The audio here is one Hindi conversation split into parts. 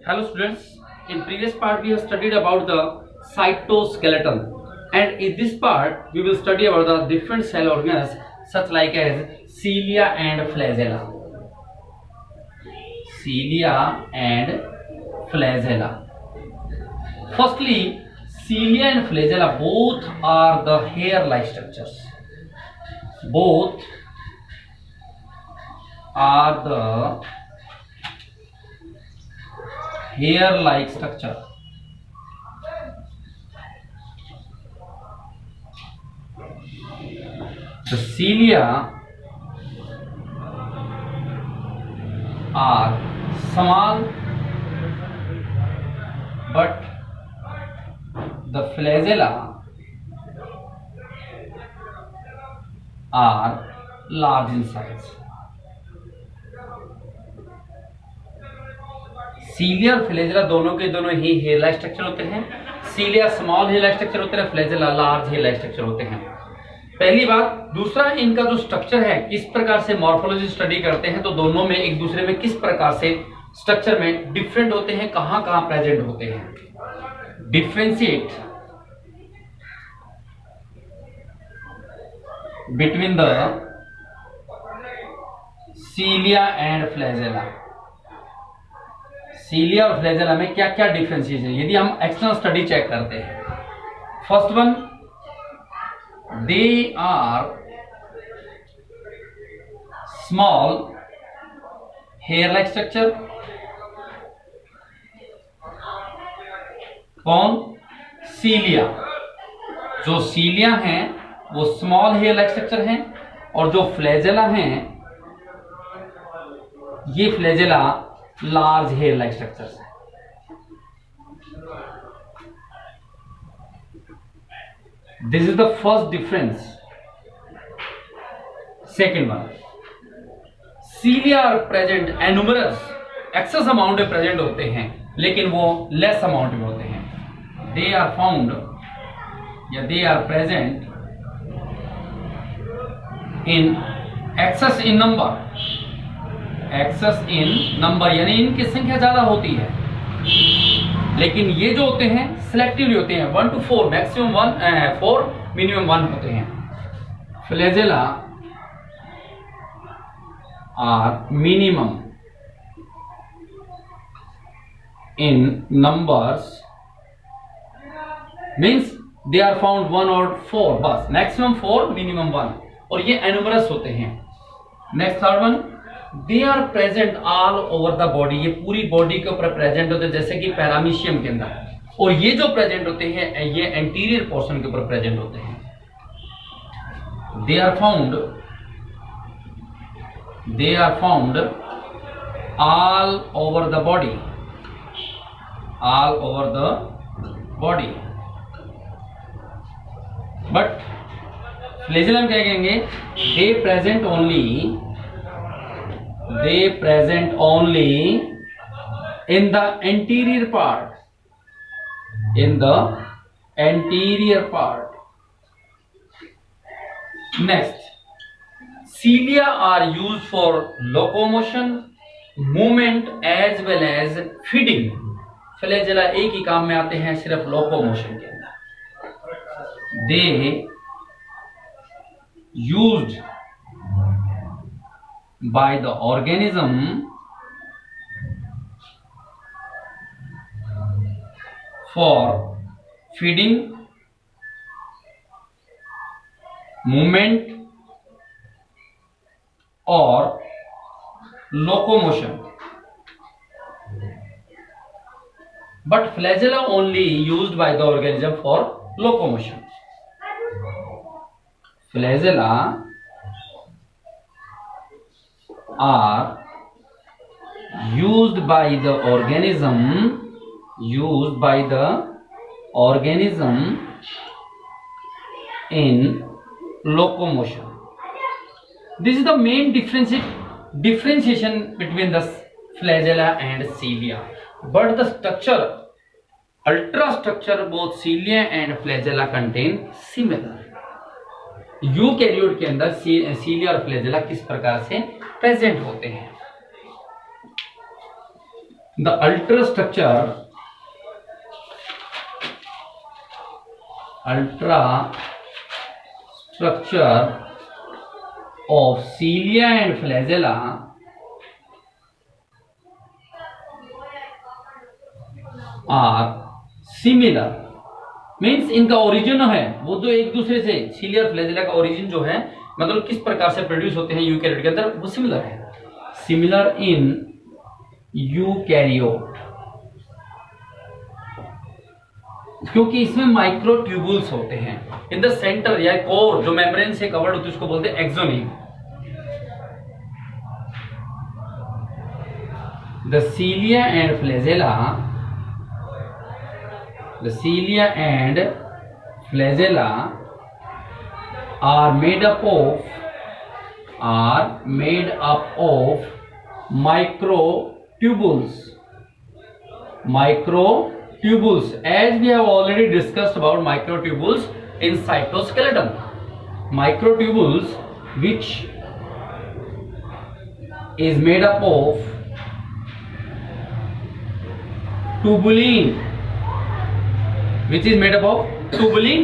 Hello students, in previous part we have studied about the cytoskeleton, and in this part we will study about the different cell organs such like as cilia and flagella. Cilia and flagella. Firstly, cilia and flagella both are the hair-like structures. Both are the hair-like structure. The cilia are small, but the flagella are large in size. सीलिया और फ्लैजेला दोनों के दोनों ही हेयर लाइक स्ट्रक्चर होते हैं। Cilia small hair like structure होते हैं, flagella large hair like structure होते हैं। पहली बात। दूसरा, इनका जो स्ट्रक्चर है किस प्रकार से मॉर्फोलॉजी स्टडी करते हैं, तो दोनों में एक दूसरे में किस प्रकार से स्ट्रक्चर में डिफरेंट होते हैं, कहां कहां प्रेजेंट होते हैं। Differentiate between the cilia and flagella. Cilia और फ्लैजेला में क्या क्या डिफरेंशिएशन है यदि हम एक्सटर्नल स्टडी चेक करते हैं। First one, they are small hair like structure. कौन? सीलिया। जो सीलिया हैं वो स्मॉल हेयर लाइक स्ट्रक्चर हैं, और जो फ्लैजेला हैं ये flagella large hair like structures है। This is the first difference. Second one, cilia are present numerous, excess amount में प्रेजेंट होते हैं, लेकिन वो लेस अमाउंट में होते हैं। दे आर फाउंड या they are present in excess in number. Excess in number यानी इनकी संख्या ज्यादा होती है, लेकिन ये जो होते हैं सिलेक्टिवली होते हैं। 1 to 4, मैक्सिमम 4, मिनिमम 1 होते हैं। Flagella are minimum in numbers, means they are found 1 और 4, बस मैक्सिमम 4, मिनिमम 1, और ये एनुमरस होते हैं। Next third one, they are present all over the body, ये पूरी बॉडी के ऊपर प्रेजेंट होते हैं, जैसे कि पैरामीशियम के अंदर। और ये जो प्रेजेंट होते हैं ये एंटीरियर पोर्शन के ऊपर प्रेजेंट होते हैं। They are found all over the body, all over the body. But flagella क्या कहेंगे? They present only in the anterior part, Next, cilia are used for locomotion, movement as well as feeding. Flagella एक ही काम में आते हैं, सिर्फ लोकोमोशन के अंदर। They used by the organism for feeding, movement or locomotion, but flagella only used by the organism for locomotion. Flagella are used by the organism in locomotion. This is the main differentiation between the flagella and cilia. But the structure, ultrastructure, both cilia and flagella contain similar. Eukaryote के अंदर सीलिया और फ्लैजेला किस प्रकार से प्रेजेंट होते हैं। The ultrastructure of cilia and flagella are similar. Means इनका ओरिजिन है वो तो एक दूसरे से, सीलिया और फ्लैजेला का ओरिजिन जो है मतलब किस प्रकार से प्रोड्यूस होते हैं यूकैरियोट के अंदर, वो सिमिलर है. सिमिलर इन यूकैरियोट, क्योंकि इसमें माइक्रोट्यूबुल्स होते हैं इन द सेंटर या कोर जो मेम्ब्रेन से कवर्ड होती है उसको बोलते हैं exonym. The cilia and flagella are made up of microtubules. As we have already discussed about microtubules in cytoskeleton. Microtubules which is made up of tubulin,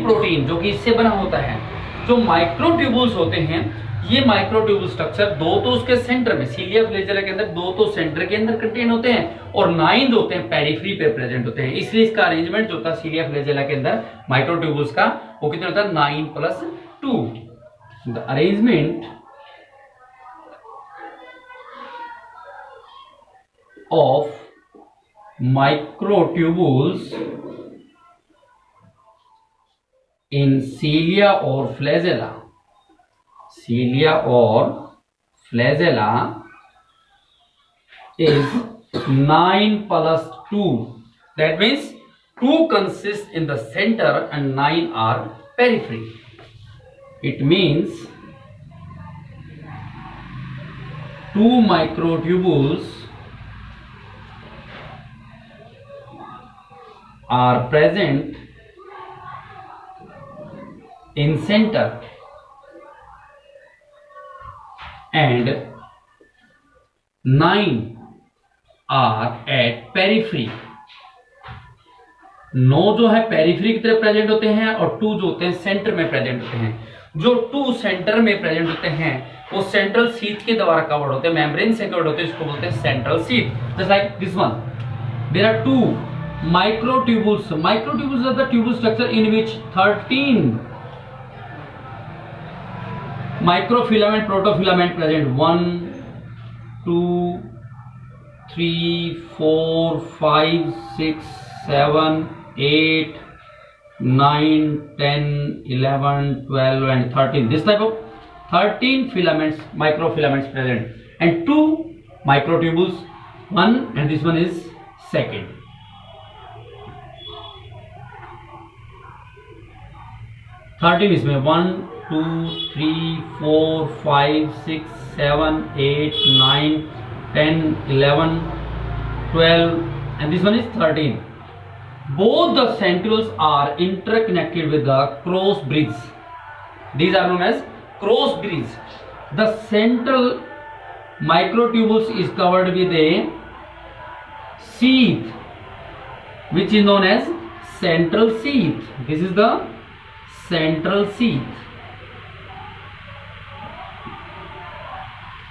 protein जो कि इससे बना होता है. जो माइक्रोट्यूबुल्स होते हैं ये माइक्रोट्यूबुल स्ट्रक्चर दो तो उसके सेंटर में, सीलिया फ्लैजेला के अंदर दो तो सेंटर के अंदर कंटेन होते हैं और 9 जो होते हैं पेरिफेरी पे प्रेजेंट होते हैं. इसलिए इसका अरेंजमेंट जो था सीलिया फ्लैजेला के अंदर माइक्रोट्यूबुल्स का वो कितना होता है 9+2. The arrangement of microtubules in cilia or flagella is 9+2. That means 2 consist in the center and 9 are periphery. It means 2 microtubules are present in center and 9 are at periphery. 9 जो है पेरिफेरी की तरफ प्रेजेंट होते हैं और 2 जो होते हैं सेंटर में प्रेजेंट होते हैं. जो 2 सेंटर में प्रेजेंट होते हैं वो सेंट्रल शीथ के द्वारा कवर्ड होते हैं, मेम्ब्रेन से कवर्ड होते हैं, इसको बोलते हैं central sheath. Just like this one, there are 2 microtubules. Microtubules are the tubule structure in which 13 microfilament protofilament present. 1 2 3 4 5 6 7 8 9 10 11 12 and 13. This type of 13 filaments, microfilaments present, and 2 microtubules, one and this one is second. 13 इसमें 1 2 3 4 5 6 7 8 9 10 11 12 and this one is 13. Both the centrioles are interconnected with the cross bridge. These are known as cross bridge. The central microtubules is covered with a sheath which is known as central sheath. This is the central sheath,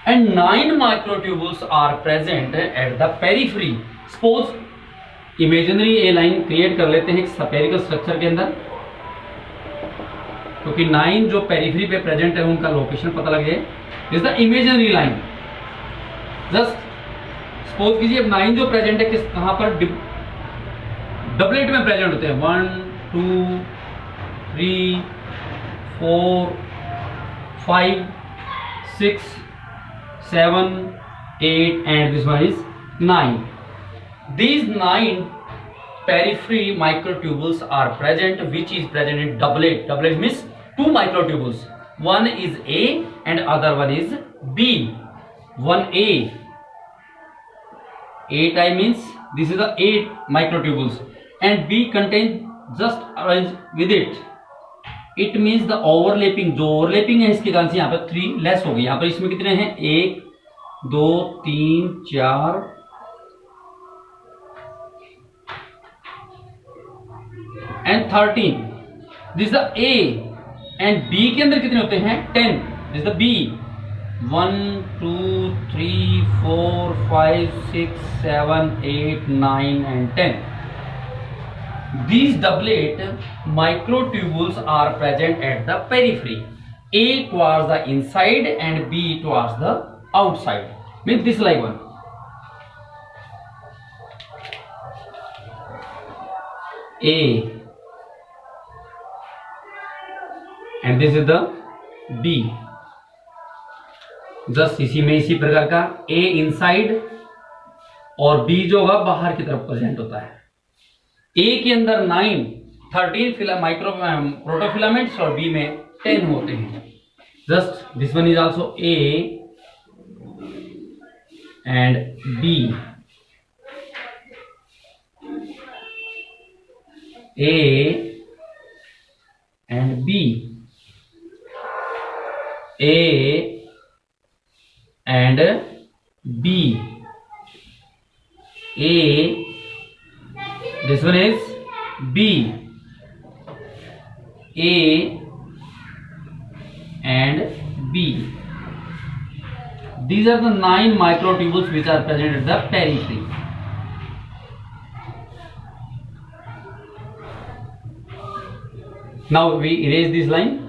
and 9 microtubules are present at the periphery. Suppose imaginary a line create कर लेते हैं spherical structure के अंदर, क्योंकि 9 जो पेरिफेरी पे प्रेजेंट है उनका लोकेशन पता लगे. This the imaginary line. Just suppose कीजिए अब 9 जो प्रेजेंट है किस कहां पर डबलेट में प्रेजेंट होते हैं. 1 2 3 4 5 6 7 8 and this one is 9. These 9 periphery microtubules are present, which is present in doublet. Doublet means 2 microtubules. One is A and other one is B. One A type means this is the 8 microtubules and B contains just arranged with it. It means the overlapping, जो overlapping है इसके कारण से यहाँ पर 3 लेस हो गई. यहाँ पर इसमें कितने हैं 1 2 3 4 and 13. This the A and B के अंदर कितने होते हैं 10. This the B 1 2 3 4 5 6 7 8 9 and 10. These doublet microtubules are present at the periphery. A towards the inside and B towards the outside. Means this like one. A and this is the B. Just इसी में इसी प्रकार का A इनसाइड और B जो होगा बाहर की तरफ प्रेजेंट होता है. A के अंदर 13 माइक्रो प्रोटोफिलामेंट्स और B में 10 होते हैं. Just this one is also A and B. A and B. A and B. A, this one is B. A and B. These are the 9 microtubules which are present at the periphery. Now we erase this line.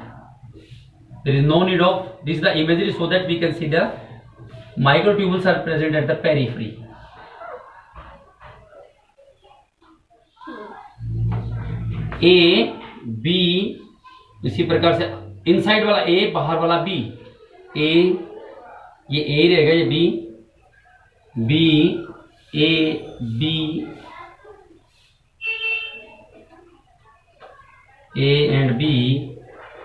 There is no need of this is the imagery so that we can see the microtubules are present at the periphery. A B इसी प्रकार से इनसाइड वाला A बाहर वाला B. A ये A रहेगा ये B. B A B A and B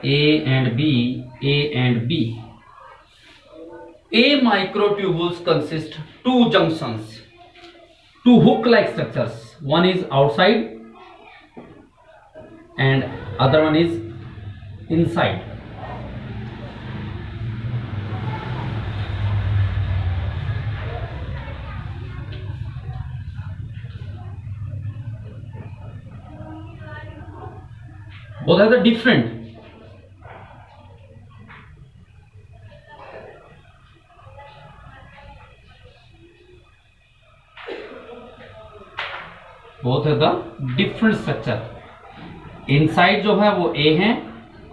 A and B A and B. A microtubules consist 2 junctions, 2 hook-like structures. One is outside and other one is inside. Both are the different. Both है द डिफरेंट स्ट्रक्चर. इनसाइड जो है वो A है,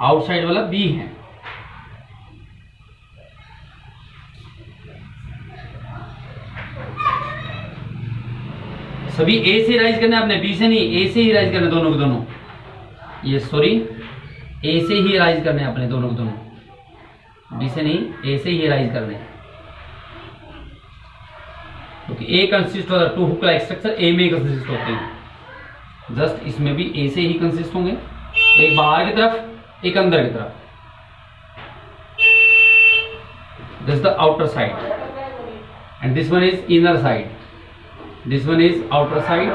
आउटसाइड वाला B है. सभी A से राइज करना है आपने, B से नहीं. A से ही राइज करना दोनों के दोनों. ये सॉरी A से ही राइज करने अपने दोनों के दोनों. B से नहीं, A से ही राइज करने. क्योंकि A कंसिस्ट होता है 2 हुक लाइक स्ट्रक्चर A में कंसिस्ट होते हैं. जस्ट इसमें भी A से ही कंसिस्ट होंगे. एक बाहर की तरफ एक अंदर की तरफ. This the outer side and this one is inner side. This one is outer side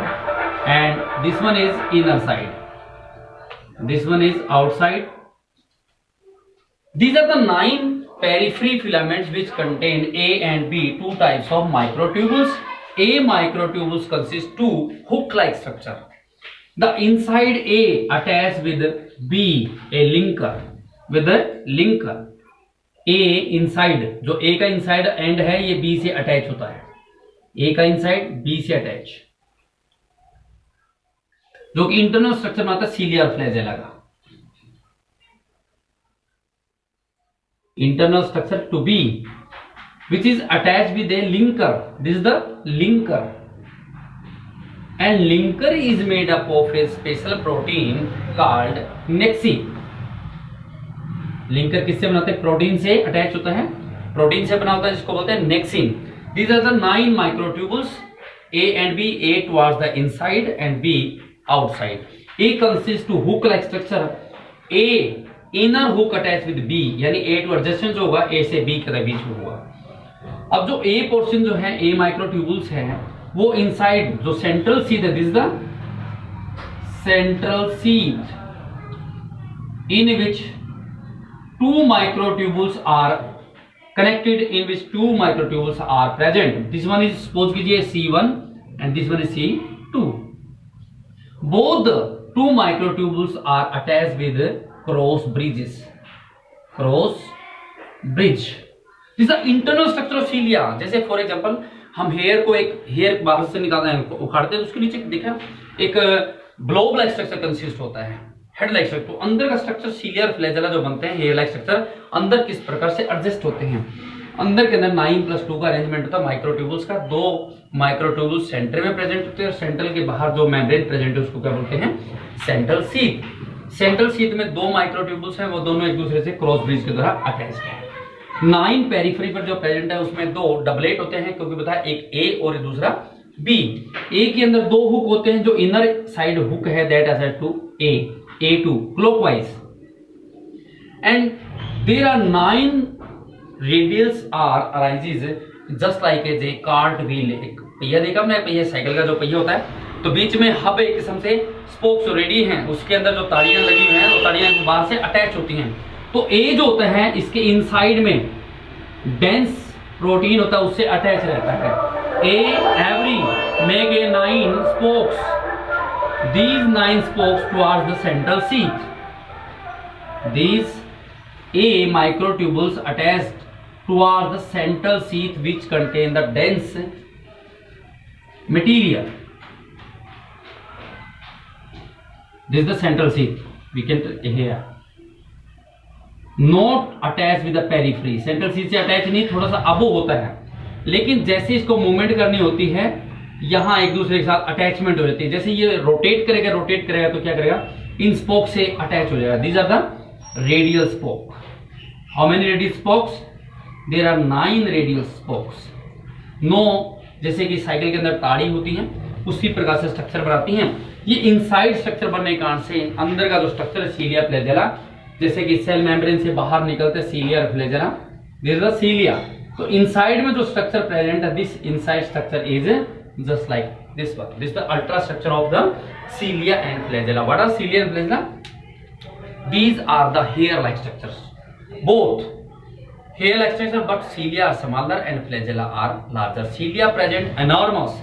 and this one is inner side. This one is outside. These are the 9 periphery filaments which contain A and B, 2 types of microtubules. A microtubules consist 2 hook-like structure. The inside A attached with B, a linker. With a linker. A inside, जो A का inside end है ये B से attach होता है. A का inside B से attach. जो कि internal structure बनाता है ciliar flagella का. Internal structure to B, which is attached with a linker. This is the linker, and linker is made up of a special protein called nexin. Linker किससे बनाते हैं? प्रोटीन से अटैच होता है, प्रोटीन से बना होता है जिसको बोलते हैं nexin. These are the 9 microtubules. A and B, A towards the inside and B outside. A consists to hook-like structure. A inner hook attach with B, यानी A टू एडजेसेंट जो होगा A से B के बीच में होगा. अब जो A पोर्शन जो है A माइक्रोट्यूबुल्स है वो इनसाइड जो सेंट्रल सीथ है, this the central sheath in which 2 microtubules are connected, in which 2 microtubules are present. This one is, suppose कीजिए C1 and this one is C2. Both 2 microtubules are attached with cross bridges. Cross bridge. This is the internal structure of cilia. जैसे फॉर एग्जांपल हम हेयर को एक हेयर बाहर से निकालते हैं, उखाड़ते हैं, तो उसके नीचे देखा एक ग्लोब लाइक स्ट्रक्चर कंसिस्ट होता है, हेड लाइक स्ट्रक्चर। तो अंदर का स्ट्रक्चर सीलिया और फ्लैजेला जो बनते हैं, हेयर लाइक स्ट्रक्चर अंदर किस प्रकार से एडजस्ट होते हैं। अंदर के अंदर 9+2 का अरेंजमेंट होता है माइक्रोट्यूबुल्स का। 2 माइक्रोट्यूबुल्स सेंटर में प्रेजेंट होते हैं और सेंट्रल के बाहर जो मेम्ब्रेन प्रेजेंट है उसको क्या बोलते हैं, सेंट्रल शीथ। सेंट्रल शीथ में 2 माइक्रोट्यूबुल्स हैं, वो दोनों एक दूसरे से क्रॉस ब्रिज के द्वारा अटैच्ड है। 9 पेरिफेरी पर जो प्रेजेंट है उसमें 2 डबलेट होते हैं, क्योंकि बताया एक ए और दूसरा बी। ए के अंदर 2 हुक होते हैं, जो इनर साइड हुक है that attach to A2 clockwise, and there are 9 radials are arises just like a J cart wheel. एक पहिया देखा हमने, पहिया साइकिल का जो पहिया होता है, तो बीच में हब एक किस्म से स्पोक्स रेडी हैं, उसके अंदर जो ताड़ियां लगी हुई हैं वो ताड़ियां बाहर से अटैच होती हैं। तो ए जो होता है इसके इनसाइड में डेंस प्रोटीन होता है, उससे अटैच रहता है। A every make a 9 spokes, these 9 spokes towards the central sheath. These A microtubules attached towards the central sheath which contain the dense material. This is the central sheath. We can here not attached with the periphery. Central sheath से अटैच नहीं, थोड़ा सा अबो होता है, लेकिन जैसे इसको मूवमेंट करनी होती है यहां एक दूसरे के साथ अटैचमेंट हो जाती है। जैसे ये रोटेट करेगा तो क्या करेगा, इन स्पोक से अटैच हो जाएगा। These are the radial spoke. How many radial spokes? There are 9 radial spokes. 9 जैसे कि साइकिल के अंदर ताड़ी होती है उसी प्रकार से स्ट्रक्चर बनाती हैं। ये इनसाइड स्ट्रक्चर बनने के कारण से अंदर का जो स्ट्रक्चर है सीलिया फ्लैजेला, जैसे कि सेल मेम्ब्रेन से बाहर निकलते सीलिया और फ्लैजेला, दिस इज द सीलिया। तो इनसाइड में जो स्ट्रक्चर प्रेजेंट है, this inside structure is just like this one. This is the ultra structure of the cilia and flagella. What are cilia and flagella? These are the hair-like structures. Both hair-like structure, but cilia are smaller and flagella are larger. Cilia present enormous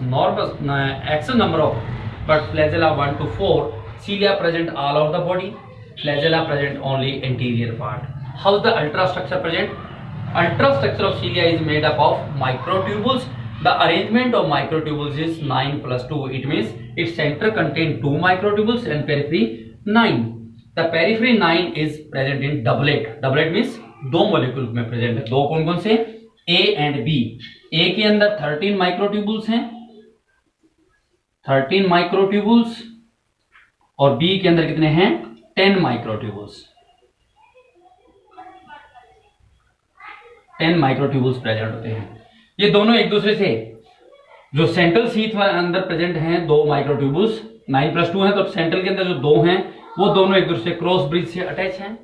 excess number of, but flagella 1 to 4. Cilia present all over the body. Flagella present only anterior part. How is the ultra structure present? Ultra structure of cilia is made up of microtubules. The arrangement of microtubules is 9+2. It means its center contains 2 microtubules and periphery 9. The periphery 9 is present in doublet. Doublet means 2 molecules में present है। 2 कौन कौन से? A and B. A के अंदर 13 microtubules हैं, 13 microtubules, और B के अंदर कितने हैं? 10 microtubules। 10 microtubules present होते हैं। ये दोनों एक दूसरे से, जो सेंट्रल शीथ अंदर प्रेजेंट हैं 2 माइक्रोट्यूबुल्स, 9+2 है, तो सेंट्रल के अंदर जो 2 हैं वो दोनों एक दूसरे क्रॉस ब्रिज से अटैच हैं।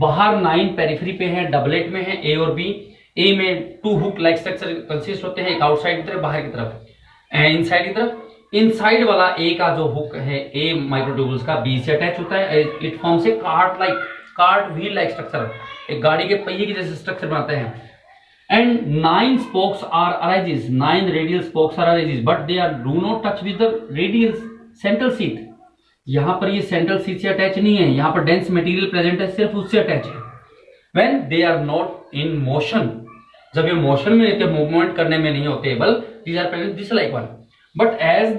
बाहर 9 पेरिफेरी पे हैं, डबलेट में हैं ए और बी। ए में 2 हुक लाइक स्ट्रक्चर कंसिस्ट होते हैं, एक आउटसाइड की तरफ, बाहर की तरफ, इनसाइड की तरफ। इनसाइड वाला ए का जो हुक है ए माइक्रोट्यूबुल्स का, बी से अटैच होता है। It forms a cart wheel like structure, एक गाड़ी के पहिए की जैसे स्ट्रक्चर बनाते हैं। And 9 spokes are arises, 9 radial spokes are arises, but they do not touch with the radial central sheath. यहां पर ये सेंट्रल शीथ से अटैच नहीं है, यहां पर डेंस मटेरियल प्रेजेंट है, सिर्फ उससे अटैच है। When they are not in motion, जब ये मोशन में रहते, मूवमेंट करने में नहीं होते, बल these are present this like one, but as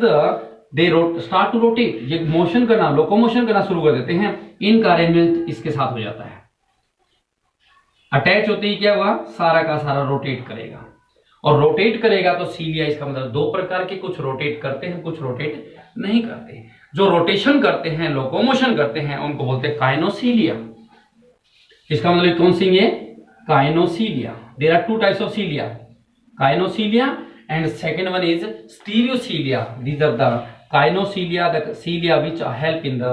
they start to rotate, ये मोशन करना, लोकोमोशन करना शुरू कर देते हैं, इनका अरेंजमेंट इसके साथ हो जाता है। अटैच होते ही क्या हुआ, सारा का सारा रोटेट करेगा, और रोटेट करेगा तो सीलिया, इसका मतलब 2 प्रकार के, कुछ रोटेट करते हैं, कुछ रोटेट नहीं करते। जो रोटेशन करते हैं, लोकोमोशन करते हैं, उनको बोलते हैं काइनोसीलिया। इसका मतलब कौन सी है? Kinocilia. There are 2 types of cilia, kinocilia and second one is stereocilia. These are the kinocilia, the cilia which help in the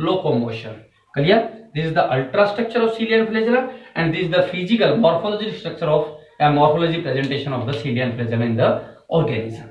locomotion. Clear? This is the ultra structure of cilia and flagella, and this is the physical morphology structure of morphology presentation of the cilia and flagella in the organism.